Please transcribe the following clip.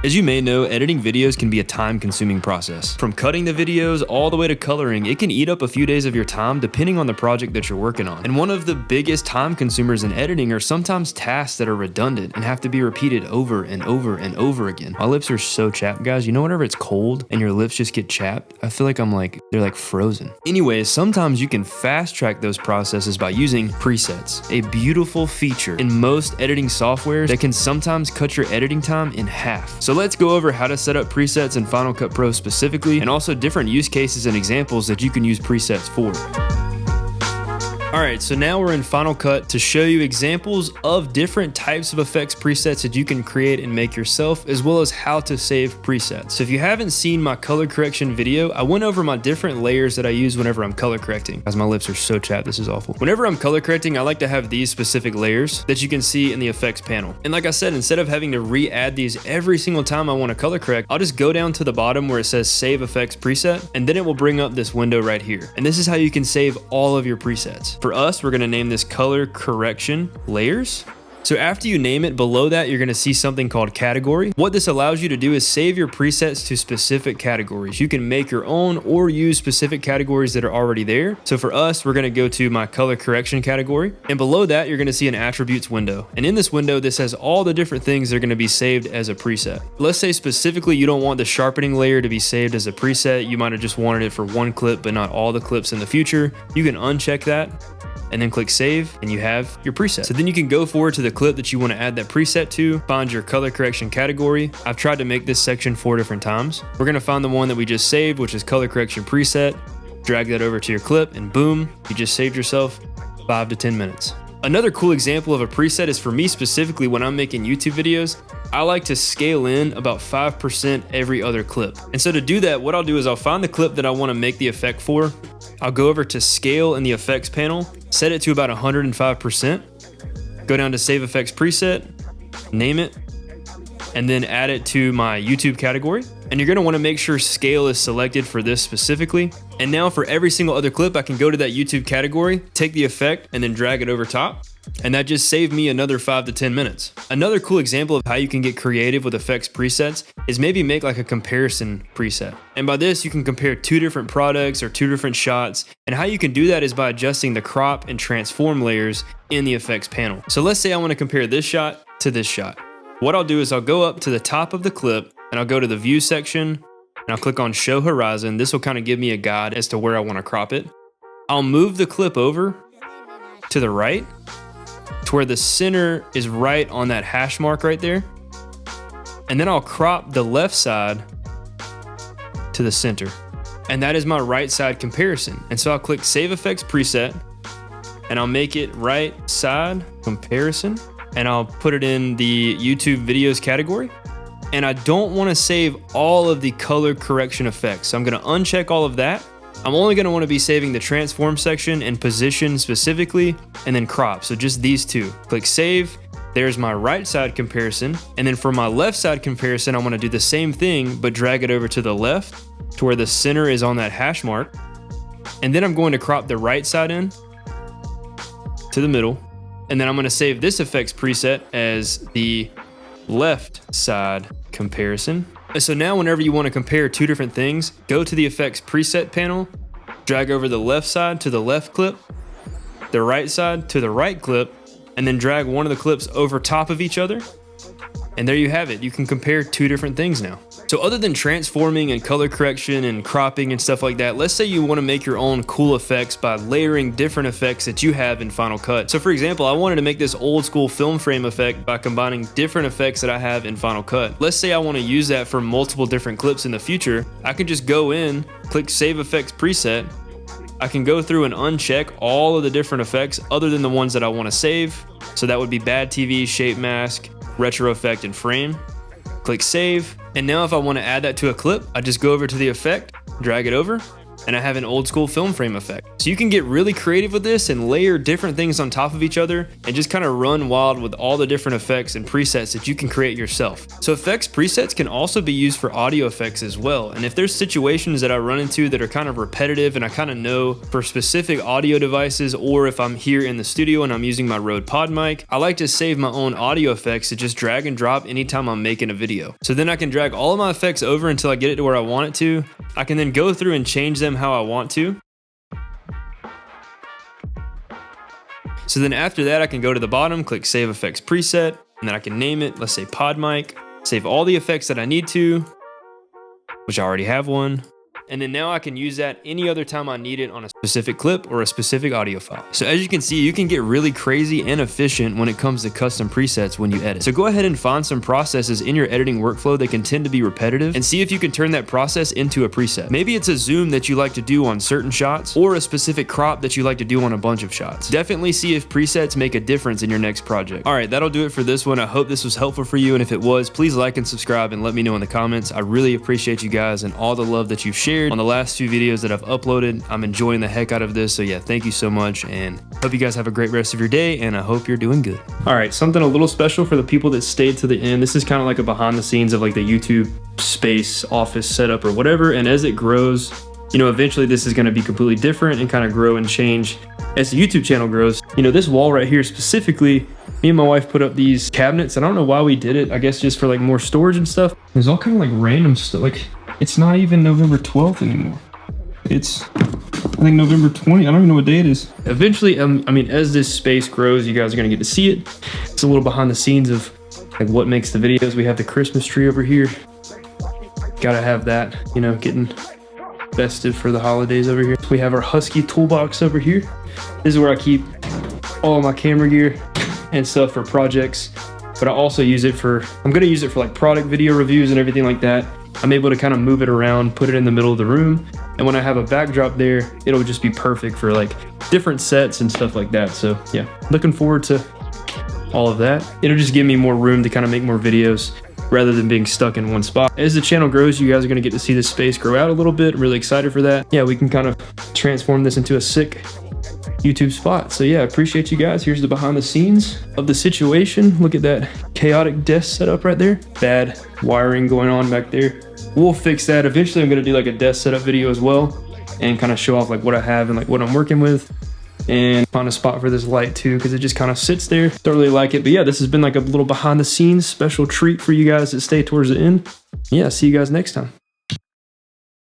As you may know, editing videos can be a time-consuming process. From cutting the videos all the way to coloring, it can eat up a few days of your time depending on the project that you're working on. And one of the biggest time consumers in editing are sometimes tasks that are redundant and have to be repeated over and over and over again. My lips are so chapped, guys. You know whenever it's cold and your lips just get chapped? I feel like they're like frozen. Anyways, sometimes you can fast track those processes by using presets, a beautiful feature in most editing softwares that can sometimes cut your editing time in half. So let's go over how to set up presets in Final Cut Pro specifically, and also different use cases and examples that you can use presets for. Alright, so now we're in Final Cut to show you examples of different types of effects presets that you can create and make yourself, as well as how to save presets. So if you haven't seen my color correction video, I went over my different layers that I use whenever I'm color correcting. Guys, my lips are so chapped, this is awful. Whenever I'm color correcting, I like to have these specific layers that you can see in the effects panel. And like I said, instead of having to re-add these every single time I want to color correct, I'll just go down to the bottom where it says Save Effects Preset, and then it will bring up this window right here. And this is how you can save all of your presets. For us, we're going to name this color correction layers. So after you name it, below that, you're going to see something called category. What this allows you to do is save your presets to specific categories. You can make your own or use specific categories that are already there. So for us, we're going to go to my color correction category. And below that, you're going to see an attributes window. And in this window, this has all the different things that are going to be saved as a preset. Let's say specifically you don't want the sharpening layer to be saved as a preset. You might have just wanted it for one clip, but not all the clips in the future. You can uncheck that and then click save, and you have your preset. So then you can go forward to the clip that you want to add that preset to, find your color correction category. I've tried to make this section 4 different times. We're going to find the one that we just saved, which is color correction preset, drag that over to your clip, and boom, you just saved yourself 5 to 10 minutes. Another cool example of a preset is for me specifically when I'm making YouTube videos, I like to scale in about 5% every other clip. And so to do that, what I'll do is I'll find the clip that I want to make the effect for. I'll go over to scale in the effects panel, set it to about 105%, go down to save effects preset, name it, and then add it to my YouTube category. And you're going to want to make sure scale is selected for this specifically. And now for every single other clip, I can go to that YouTube category, take the effect, and then drag it over top. And that just saved me another 5 to 10 minutes. Another cool example of how you can get creative with effects presets is maybe make like a comparison preset. And by this, you can compare 2 different products or 2 different shots. And how you can do that is by adjusting the crop and transform layers in the effects panel. So let's say I want to compare this shot to this shot. What I'll do is I'll go up to the top of the clip and I'll go to the view section and I'll click on show horizon. This will kind of give me a guide as to where I want to crop it. I'll move the clip over to the right to where the center is right on that hash mark right there. And then I'll crop the left side to the center. And that is my right side comparison. And so I'll click Save Effects Preset and I'll make it right side comparison. And I'll put it in the YouTube videos category. And I don't want to save all of the color correction effects. So I'm going to uncheck all of that. I'm only going to want to be saving the transform section and position specifically, and then crop. So just these 2. Click save. There's my right side comparison. And then for my left side comparison, I want to do the same thing, but drag it over to the left to where the center is on that hash mark. And then I'm going to crop the right side in to the middle. And then I'm going to save this effects preset as the left side comparison. And so now whenever you want to compare 2 different things, go to the effects preset panel, drag over the left side to the left clip, the right side to the right clip, and then drag one of the clips over top of each other. And there you have it. You can compare 2 different things now. So other than transforming and color correction and cropping and stuff like that, let's say you want to make your own cool effects by layering different effects that you have in Final Cut. So for example, I wanted to make this old school film frame effect by combining different effects that I have in Final Cut. Let's say I want to use that for multiple different clips in the future. I can just go in, click Save Effects Preset. I can go through and uncheck all of the different effects other than the ones that I want to save. So that would be Bad TV, Shape Mask, Retro Effect, and Frame. Click Save. And now if I want to add that to a clip, I just go over to the effect, drag it over, and I have an old school film frame effect. So you can get really creative with this and layer different things on top of each other and just kind of run wild with all the different effects and presets that you can create yourself. So effects presets can also be used for audio effects as well. And if there's situations that I run into that are kind of repetitive and I kind of know for specific audio devices, or if I'm here in the studio and I'm using my Rode Pod mic, I like to save my own audio effects to just drag and drop anytime I'm making a video. So then I can drag all of my effects over until I get it to where I want it to. I can then go through and change them how I want to. So then after that, I can go to the bottom, click Save Effects Preset, and then I can name it, let's say Pod Mic, save all the effects that I need to, which I already have one. And then now I can use that any other time I need it on a specific clip or a specific audio file. So as you can see, you can get really crazy and efficient when it comes to custom presets when you edit. So go ahead and find some processes in your editing workflow that can tend to be repetitive and see if you can turn that process into a preset. Maybe it's a zoom that you like to do on certain shots or a specific crop that you like to do on a bunch of shots. Definitely see if presets make a difference in your next project. All right, that'll do it for this one. I hope this was helpful for you. And if it was, please like and subscribe and let me know in the comments. I really appreciate you guys and all the love that you've shared on the last few videos that I've uploaded. I'm enjoying the heck out of this. So yeah, thank you so much, and hope you guys have a great rest of your day, and I hope you're doing good. All right, something a little special for the people that stayed to the end. This is kind of like a behind the scenes of like the YouTube space office setup or whatever. And as it grows, you know, eventually this is going to be completely different and kind of grow and change as the YouTube channel grows. You know, this wall right here specifically, me and my wife put up these cabinets. I don't know why we did it. I guess just for like more storage and stuff. There's all kind of like random stuff. Like, it's not even November 12th anymore. It's, I think, November 20th. I don't even know what day it is. Eventually, I mean, as this space grows, you guys are gonna get to see it. It's a little behind the scenes of like what makes the videos. We have the Christmas tree over here. Gotta have that, you know, getting festive for the holidays over here. We have our Husky toolbox over here. This is where I keep all my camera gear and stuff for projects. But I also use it for, I'm gonna use it for like product video reviews and everything like that. I'm able to kind of move it around, put it in the middle of the room. And when I have a backdrop there, it'll just be perfect for like different sets and stuff like that. So yeah, looking forward to all of that. It'll just give me more room to kind of make more videos rather than being stuck in one spot. As the channel grows, you guys are gonna get to see this space grow out a little bit. Really excited for that. Yeah, we can kind of transform this into a sick YouTube spot. So yeah, I appreciate you guys. Here's the behind the scenes of the situation. Look at that chaotic desk setup right there. Bad wiring going on back there. We'll fix that. Eventually I'm gonna do like a desk setup video as well and kind of show off like what I have and like what I'm working with, and find a spot for this light too, because it just kind of sits there. Don't really like it. But yeah, this has been like a little behind the scenes special treat for you guys that stay towards the end. Yeah, see you guys next time.